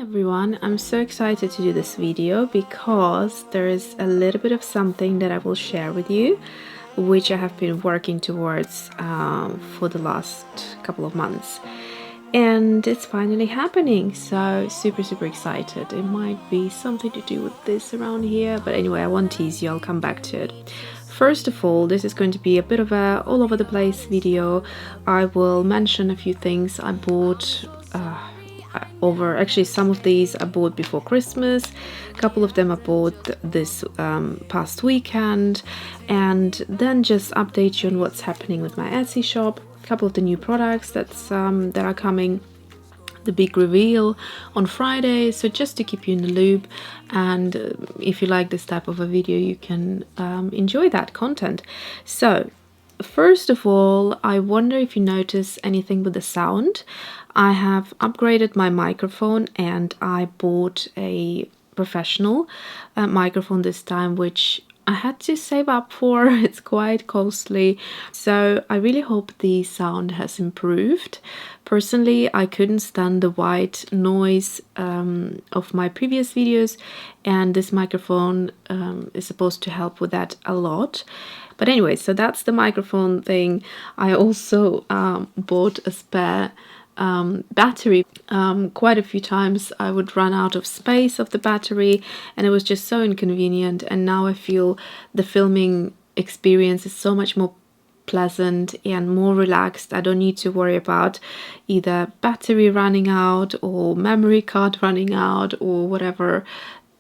Everyone, I'm so excited to do this video because there is a little bit of something that I will share with you, which I have been working towards for the last couple of months, and it's finally happening. So super excited. It might be something to do with this around here, but anyway, I won't tease you, I'll come back to it. First of all, this is going to be a bit of a all over the place video. I will mention a few things I bought actually some of these I bought before Christmas, a couple of them I bought this past weekend, and then just update you on what's happening with my Etsy shop, a couple of the new products that are coming, the big reveal on Friday, so just to keep you in the loop. And if you like this type of a video, you can enjoy that content. So first of all, I wonder if you notice anything with the sound. I have upgraded my microphone and I bought a professional microphone this time, which I had to save up for. It's quite costly, so I really hope the sound has improved. Personally, I couldn't stand the white noise of my previous videos, and this microphone is supposed to help with that a lot. But anyway, so that's the microphone thing. I also bought a spare battery. Quite a few times I would run out of space of the battery, and it was just so inconvenient, and now I feel the filming experience is so much more pleasant and more relaxed. I don't need to worry about either battery running out or memory card running out or whatever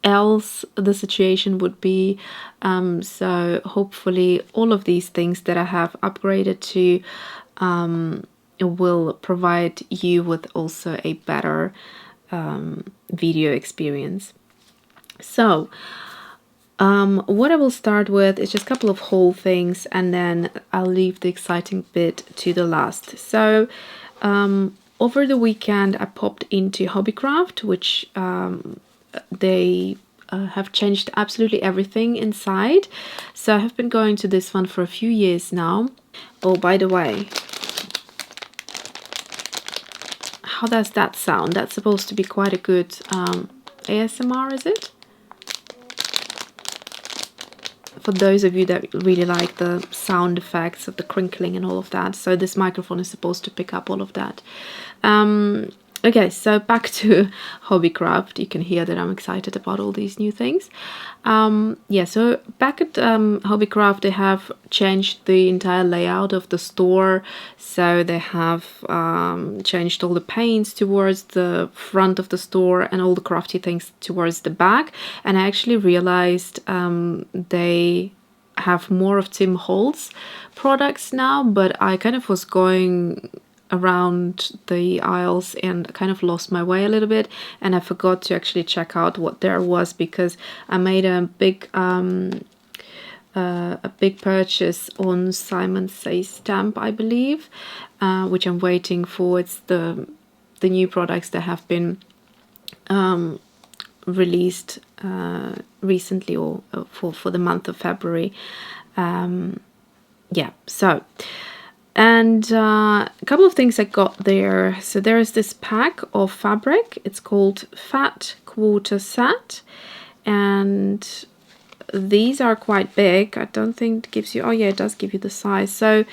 else the situation would be. So hopefully all of these things that I have upgraded to will provide you with also a better video experience. So what I will start with is just a couple of haul things, and then I'll leave the exciting bit to the last. So over the weekend I popped into Hobbycraft, which they have changed absolutely everything inside. So I have been going to this one for a few years now. Oh, by the way, how does that sound? That's supposed to be quite a good ASMR, is it? For those of you that really like the sound effects of the crinkling and all of that. So this microphone is supposed to pick up all of that. Okay, so back to Hobbycraft. You can hear that I'm excited about all these new things. Yeah, so back at Hobbycraft, they have changed the entire layout of the store. So they have changed all the paints towards the front of the store and all the crafty things towards the back. And I actually realized they have more of Tim Holtz products now, but I kind of was going around the aisles and kind of lost my way a little bit, and I forgot to actually check out what there was, because I made a big purchase on Simon Says Stamp, I believe, which I'm waiting for. It's the new products that have been released recently, or for the month of February. Yeah, so. And a couple of things I got there. So there is this pack of fabric. It's called Fat Quarter Set, and these are quite big. I don't think it gives you, oh yeah, it does give you the size. So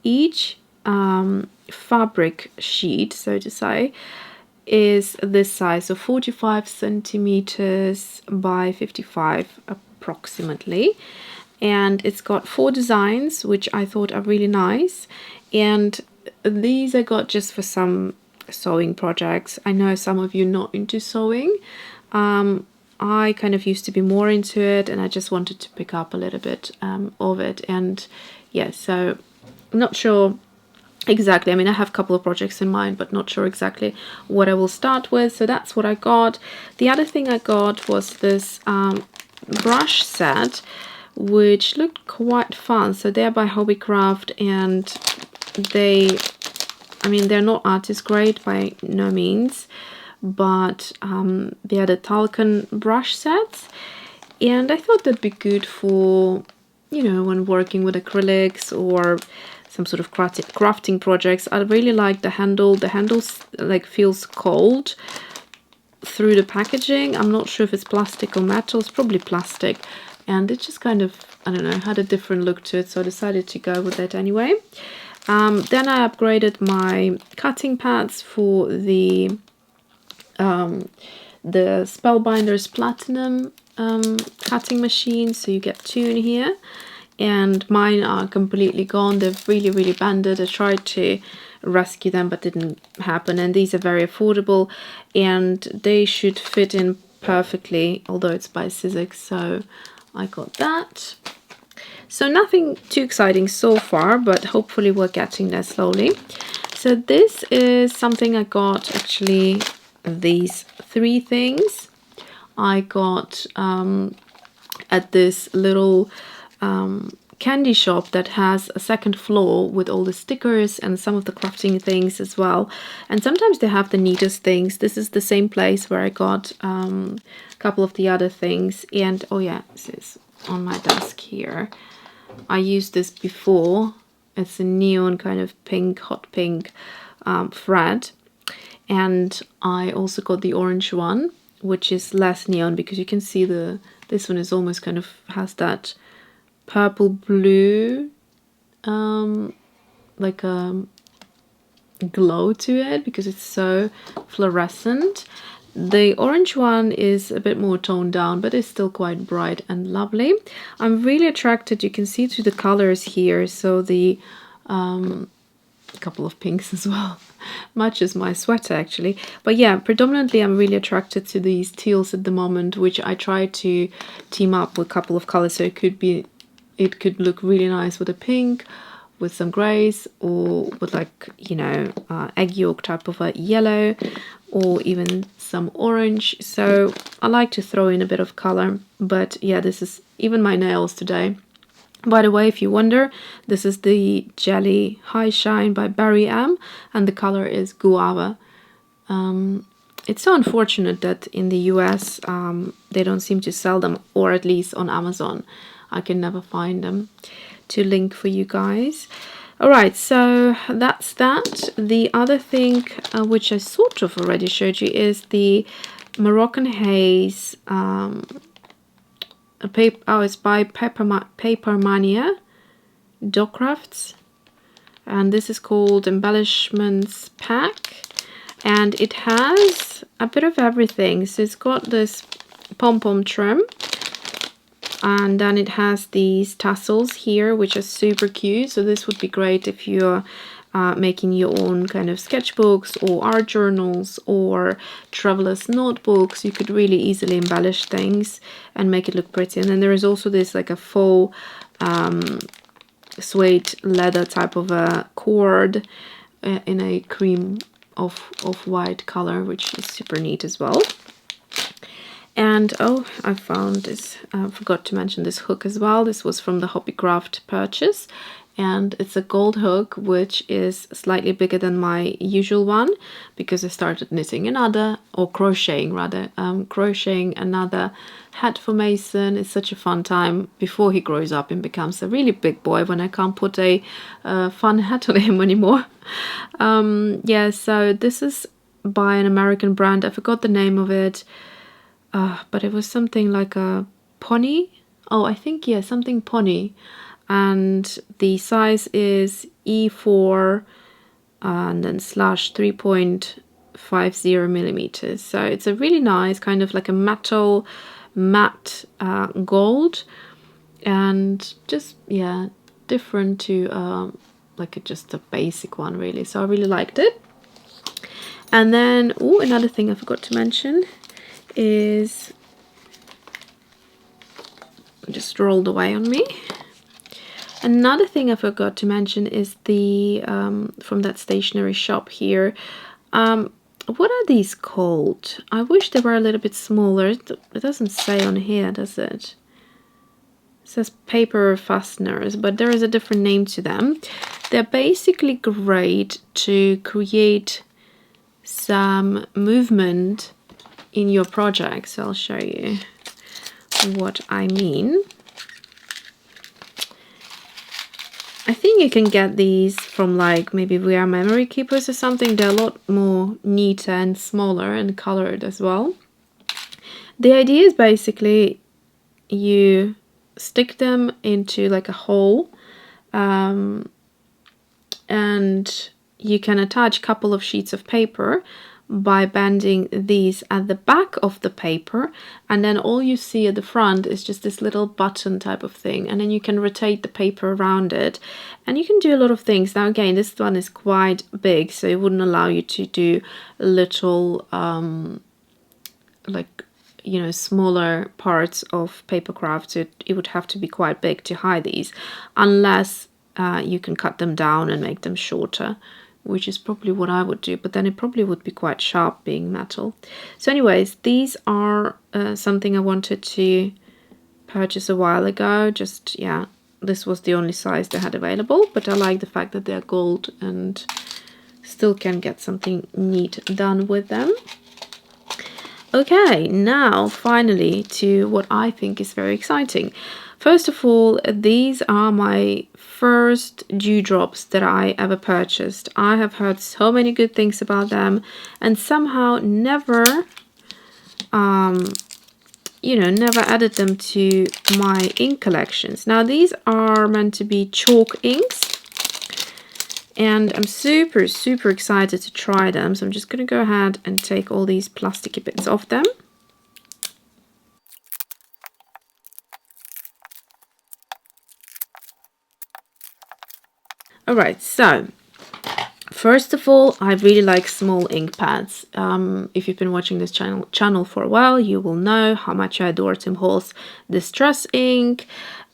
each fabric sheet, so to say, is this size, so 45 centimeters by 55 approximately. And it's got 4 designs, which I thought are really nice. And these I got just for some sewing projects. I know some of you not into sewing. I kind of used to be more into it, and I just wanted to pick up a little bit of it. And yeah, so I'm not sure exactly. I mean, I have a couple of projects in mind, but not sure exactly what I will start with. So that's what I got. The other thing I got was this brush set, which looked quite fun. So they're by Hobbycraft, and they're not artist grade by no means, but they are the Talcon brush sets, and I thought that'd be good for, you know, when working with acrylics or some sort of crafting projects. I really like the handle. The handle like feels cold through the packaging. I'm not sure if it's plastic or metal. It's probably plastic, and it just kind of, I don't know, had a different look to it, so I decided to go with it anyway. Then I upgraded my cutting pads for the Spellbinder's Platinum cutting machine, so you get 2 in here, and mine are completely gone. They've really bended. I tried to rescue them but didn't happen, and these are very affordable and they should fit in perfectly, although it's by Sizzix, so I got that. So nothing too exciting so far, but hopefully we're getting there slowly. So this is something I got, actually, these 3 things I got at this little candy shop that has a second floor with all the stickers and some of the crafting things as well. And sometimes they have the neatest things. This is the same place where I got a couple of the other things. And oh yeah, this is on my desk here. I used this before. It's a neon kind of pink, hot pink thread. And I also got the orange one, which is less neon, because you can see this one is almost kind of has that purple blue like a glow to it because it's so fluorescent. The orange one is a bit more toned down, but it's still quite bright and lovely. I'm really attracted, you can see through the colors here, so the couple of pinks as well, matches my sweater actually. But yeah, predominantly I'm really attracted to these teals at the moment, which I try to team up with a couple of colors, so it could look really nice with a pink, with some grays, or with like, you know, egg yolk type of a yellow, or even some orange. So I like to throw in a bit of color. But yeah, this is even my nails today. By the way, if you wonder, this is the Jelly High Shine by Barry M, and the color is Guava. It's so unfortunate that in the US they don't seem to sell them, or at least on Amazon. I can never find them to link for you guys. Alright, so that's that. The other thing, which I sort of already showed you, is the Moroccan Haze. It's by Paper Mania Dog Crafts, and this is called Embellishments Pack, and it has a bit of everything. So it's got this pom-pom trim, and then it has these tassels here, which are super cute. So this would be great if you're making your own kind of sketchbooks or art journals or traveler's notebooks. You could really easily embellish things and make it look pretty. And then there is also this like a faux suede leather type of a cord in a cream of white color, which is super neat as well. And oh, I found this, forgot to mention this hook as well. This was from the Hobbycraft purchase, and it's a gold hook, which is slightly bigger than my usual one, because I started knitting another, or crocheting rather, crocheting another hat for Mason. It's such a fun time before he grows up and becomes a really big boy, when I can't put a fun hat on him anymore. Yeah, so this is by an American brand. I forgot the name of it. But it was something like a pony. Oh, I think, yeah, something pony. And the size is E4 and then /3.50 millimeters. So it's a really nice kind of like a metal matte gold, and just, yeah, different to like just a basic one really. So I really liked it. And then, oh, another thing I forgot to mention is, just rolled away on me. Another thing I forgot to mention is the from that stationery shop here. What are these called? I wish they were a little bit smaller. It doesn't say on here, does it? It says paper fasteners, but there is a different name to them. They're basically great to create some movement in your project. So I'll show you what I mean. I I think you can get these from like maybe We Are Memory Keepers or something. They're a lot more neater and smaller and colored as well. The idea is basically you stick them into like a hole, and you can attach a couple of sheets of paper by bending these at the back of the paper, and then all you see at the front is just this little button type of thing, and then you can rotate the paper around it, and you can do a lot of things. Now again, this one is quite big, so it wouldn't allow you to do little like, you know, smaller parts of paper crafts. It would have to be quite big to hide these, unless you can cut them down and make them shorter, which is probably what I would do, but then it probably would be quite sharp being metal. So anyways, these are something I wanted to purchase a while ago. Just, yeah, this was the only size they had available, but I like the fact that they're gold and still can get something neat done with them. Okay, now finally to what I think is very exciting. First of all, these are my first dewdrops that I ever purchased. I have heard so many good things about them and somehow never, you know, never added them to my ink collections. Now these are meant to be chalk inks, and I'm super excited to try them. So I'm just going to go ahead and take all these plasticky bits off them. Alright, so first of all, I really like small ink pads. If you've been watching this channel for a while, you will know how much I adore Tim Holt's Distress ink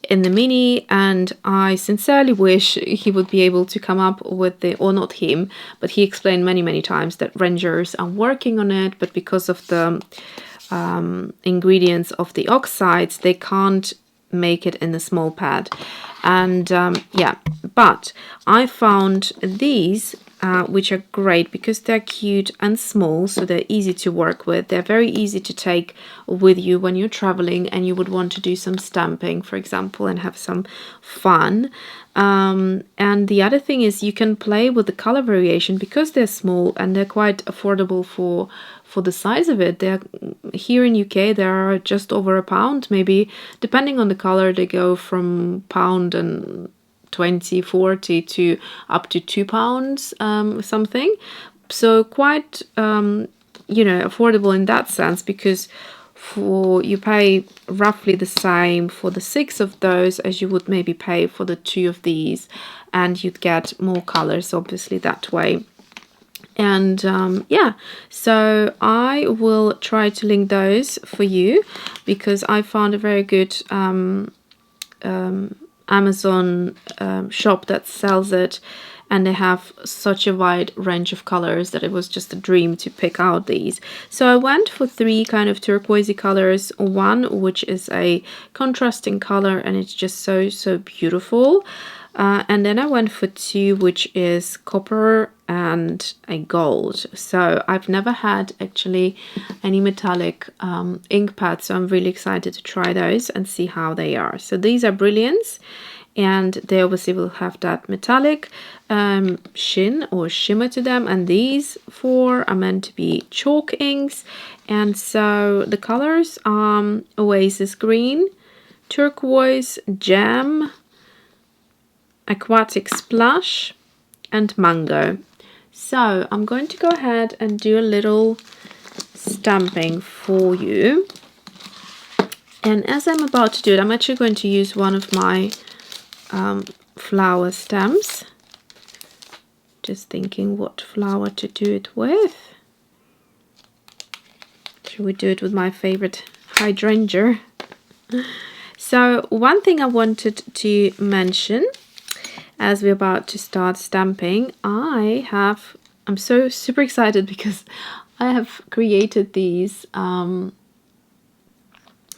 in the mini, and I sincerely wish he would be able to come up with the, or not him, but he explained many times that rangers are working on it, but because of the ingredients of the oxides, they can't make it in a small pad. And yeah, but I found these which are great because they're cute and small, so they're easy to work with. They're very easy to take with you when you're traveling and you would want to do some stamping, for example, and have some fun. And the other thing is you can play with the color variation because they're small and they're quite affordable for the size of it. They're here in UK, they are just over £1, maybe depending on the color. They go from £1.20, 40 to up to £2 something. So quite you know, affordable in that sense, because you pay roughly the same for the 6 of those as you would maybe pay for the 2 of these, and you'd get more colors obviously that way. And yeah, so I will try to link those for you because I found a very good Amazon shop that sells it, and they have such a wide range of colors that it was just a dream to pick out these. So I went for 3 kind of turquoisey colors, one which is a contrasting color and it's just so beautiful. And then I went for 2 which is copper and a gold. So I've never had actually any metallic ink pads, so I'm really excited to try those and see how they are. So these are brilliants, and they obviously will have that metallic sheen or shimmer to them, and these 4 are meant to be chalk inks. And so the colors are Oasis green, turquoise, jam, aquatic splash, and mango. So I'm going to go ahead and do a little stamping for you, and as I'm about to do it, I'm actually going to use one of my flower stamps. Just thinking what flower to do it with. Should we do it with my favorite hydrangea? So one thing I wanted to mention as we're about to start stamping, I'm so super excited because I have created these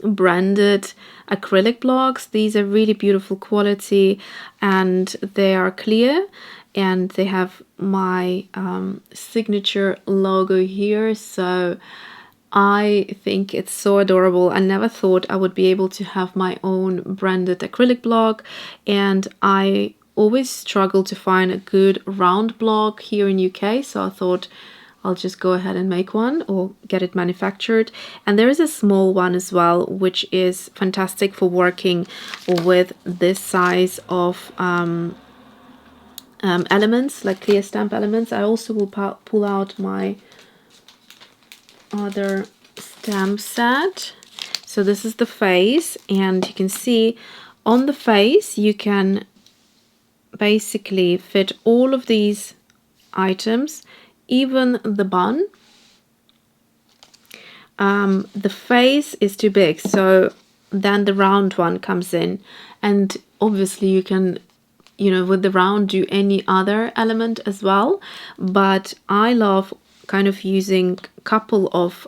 branded acrylic blocks. These are really beautiful quality and they are clear, and they have my signature logo here. So I think it's so adorable. I never thought I would be able to have my own branded acrylic block, and I always struggle to find a good round block here in UK, so I thought I'll just go ahead and make one or get it manufactured. And there is a small one as well, which is fantastic for working with this size of elements, like clear stamp elements. I also will pull out my other stamp set. So this is the face, and you can see on the face you can basically fit all of these items, even the bun. The face is too big, so then the round one comes in, and obviously you can, you know, with the round do any other element as well, but I love kind of using a couple of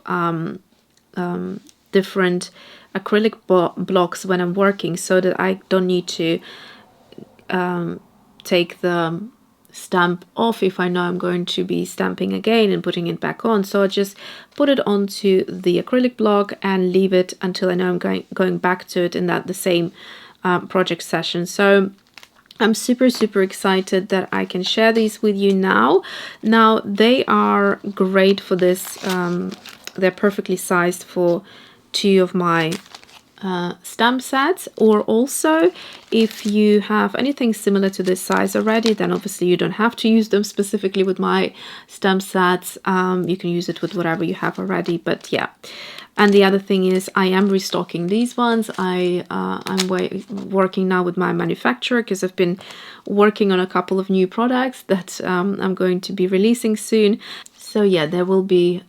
different acrylic blocks when I'm working, so that I don't need to take the stamp off if I know I'm going to be stamping again and putting it back on. So I just put it onto the acrylic block and leave it until I know I'm going back to it in that the same project session. So I'm super excited that I can share these with you now. Now they are great for this. They're perfectly sized for 2 of my stamp sets, or also if you have anything similar to this size already, then obviously you don't have to use them specifically with my stamp sets. You can use it with whatever you have already, but yeah. And the other thing is I am restocking these ones. I'm working now with my manufacturer because I've been working on a couple of new products that I'm going to be releasing soon. So yeah, there will be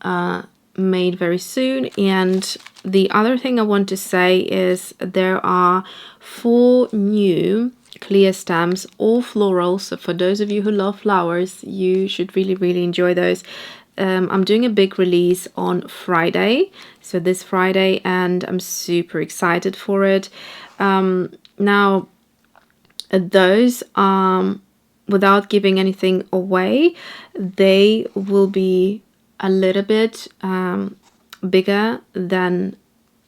made very soon. And the other thing I want to say is there are 4 new clear stamps, all florals. So for those of you who love flowers, you should really enjoy those. I'm doing a big release on Friday, so this Friday, and I'm super excited for it. Now those without giving anything away, they will be a little bit bigger than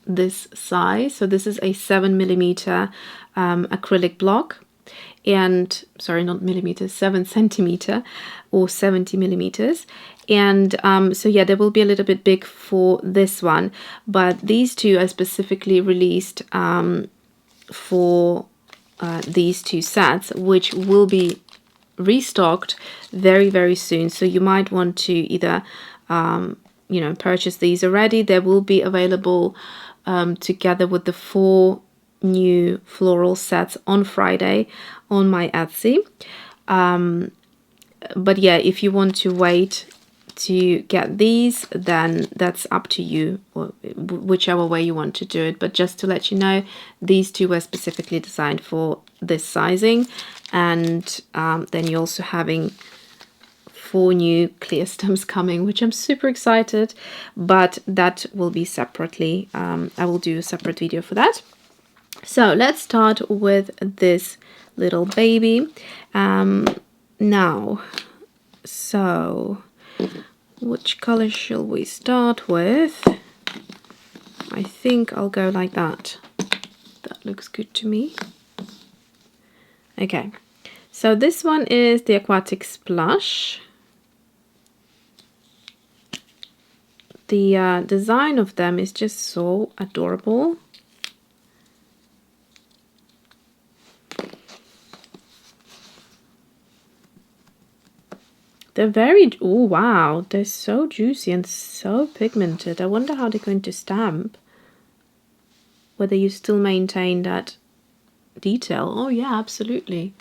this size. So this is a 7mm acrylic block, and sorry, not millimeters, 7 centimeter or 70 millimeters. And so yeah, they will be a little bit big for this one, but these 2 are specifically released for these 2 sets, which will be restocked very soon. So you might want to either you know, purchase these already. They will be available together with the 4 new floral sets on Friday on my Etsy. But yeah, if you want to wait to get these, then that's up to you, or whichever way you want to do it. But just to let you know, these 2 were specifically designed for this sizing. And then you're also having 4 new clear stamps coming, which I'm super excited, but that will be separately. I will do a separate video for that. So let's start with this little baby now. So which color shall we start with? I think I'll go like that. That looks good to me. Okay, so this one is the Aquatic Splash. The design of them is just so adorable. They're very, oh wow, they're so juicy and so pigmented. I wonder how they're going to stamp. Whether you still maintain that detail. Oh yeah, absolutely.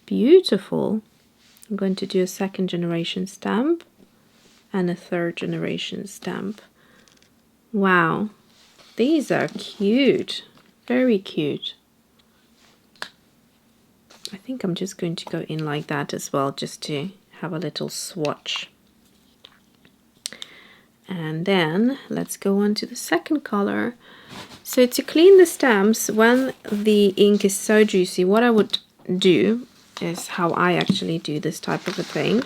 Beautiful. I'm going to do a 2nd generation stamp and a 3rd generation stamp. Wow, these are cute. Very cute. I think I'm just going to go in like that as well, just to have a little swatch. And then let's go on to the 2nd color. So to clean the stamps, when the ink is so juicy, what I would do is how I actually do this type of a thing,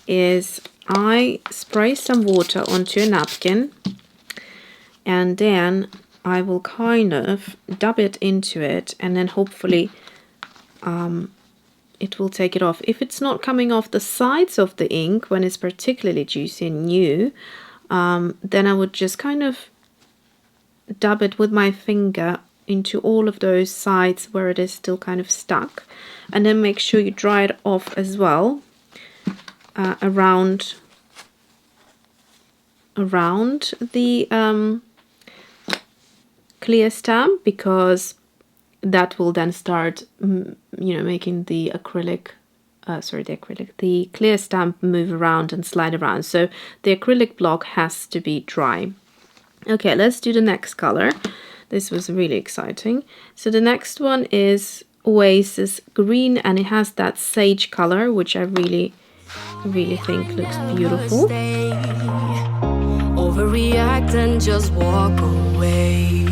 is I spray some water onto a napkin, and then I will kind of dab it into it, and then hopefully it will take it off. If it's not coming off the sides of the ink when it's particularly juicy and new, then I would just kind of dab it with my finger into all of those sides where it is still kind of stuck, and then make sure you dry it off as well around the clear stamp, because that will then start making the acrylic the clear stamp move around and slide around. So the acrylic block has to be dry. Okay, let's do the next color. This was really exciting. So the next one is Oasis green, and it has that sage color, which I really think looks beautiful. Overreact and just walk away.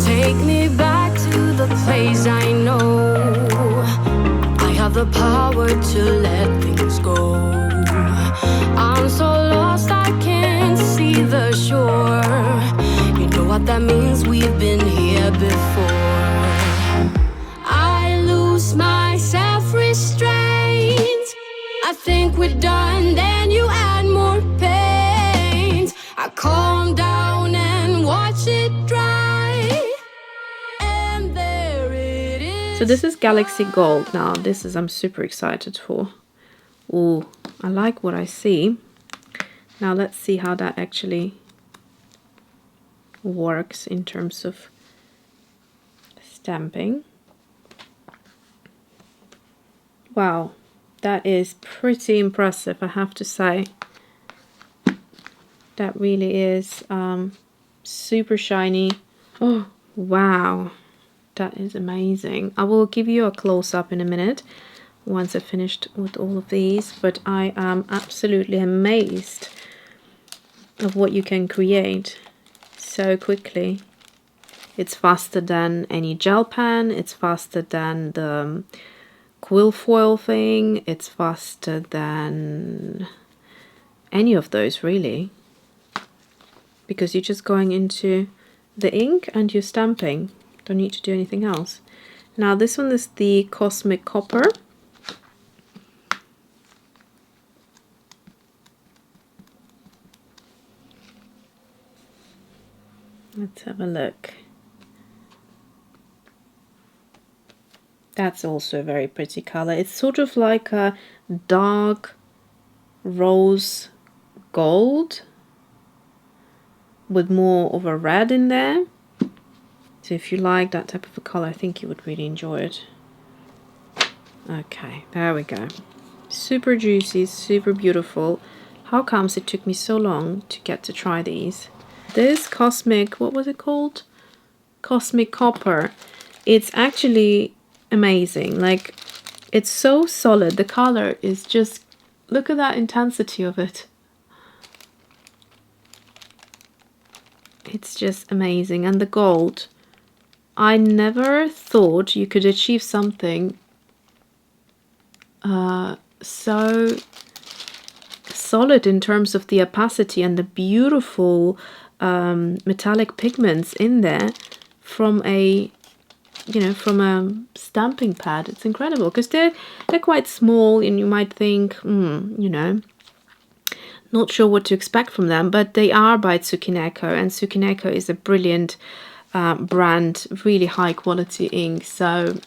Take me back to the place I know. I have the power to let things go. I'm so lost I can't see the shore. You know what that means, we've been here before. I lose my self-restraint. I think we're done, then you add more paint. I calm down and watch it dry. And there it is. So this is Galaxy Gold. Now this is I'm super excited for. Oh, I like what I see. Now let's see how that actually works in terms of stamping. Wow, that is pretty impressive, I have to say. That really is super shiny. Oh, wow, that is amazing. I will give you a close-up in a minute once I've finished with all of these, but I am absolutely amazed of what you can create so quickly. It's faster than any gel pen, it's faster than the quill foil thing, it's faster than any of those really, because you're just going into the ink and you're stamping, don't need to do anything else. Now this one is the Cosmic Copper. Let's have a look. That's also a very pretty color. It's sort of like a dark rose gold with more of a red in there. So if you like that type of a color, I think you would really enjoy it. Okay, there we go. Super juicy, super beautiful. How comes it took me so long to get to try these? This Cosmic, what was it called? Cosmic Copper. It's actually amazing. Like, it's so solid. The color is just, look at that intensity of it. It's just amazing. And the gold, I never thought you could achieve something so solid in terms of the opacity and the beautiful metallic pigments in there from a from a stamping pad. It's incredible because they're quite small, and you might think not sure what to expect from them, but they are by Tsukineko, and Tsukineko is a brilliant brand, really high quality ink, so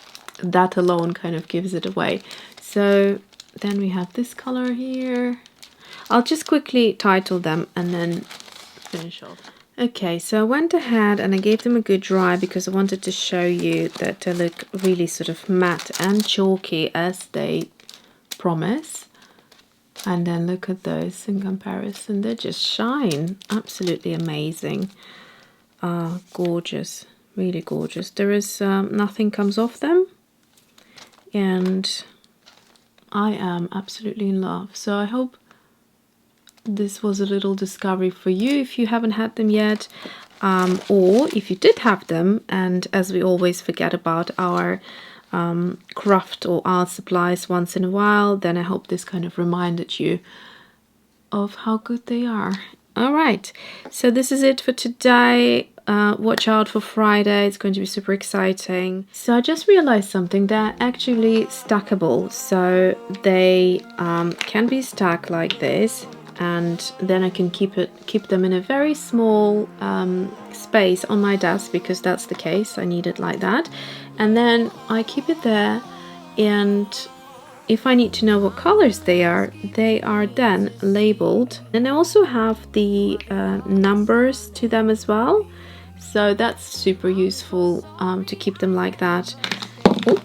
that alone kind of gives it away. So then we have this color here. I'll just quickly title them and then finish off. Okay, so I went ahead and I gave them a good dry because I wanted to show you that they look really sort of matte and chalky as they promise. And then look at those in comparison, they just shine. Absolutely amazing. Gorgeous, really gorgeous. There is nothing comes off them, and I am absolutely in love. So I hope this was a little discovery for you if you haven't had them yet, or if you did have them, and as we always forget about our craft or art supplies once in a while, then I hope this kind of reminded you of how good they are. All right, so this is it for today. watch out for Friday, it's going to be super exciting. So I just realized something, they're actually stackable, so they can be stacked like this, and then I can keep them in a very small space on my desk, because that's the case, I need it like that, and then I keep it there, and if I need to know what colors they are then labeled. And they also have the numbers to them as well, so that's super useful to keep them like that. Oh,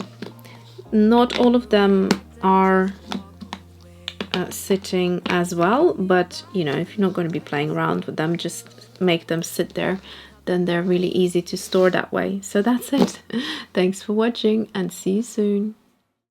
not all of them are sitting as well, but you know, if you're not going to be playing around with them, just make them sit there, then they're really easy to store that way. So that's it. Thanks for watching and see you soon.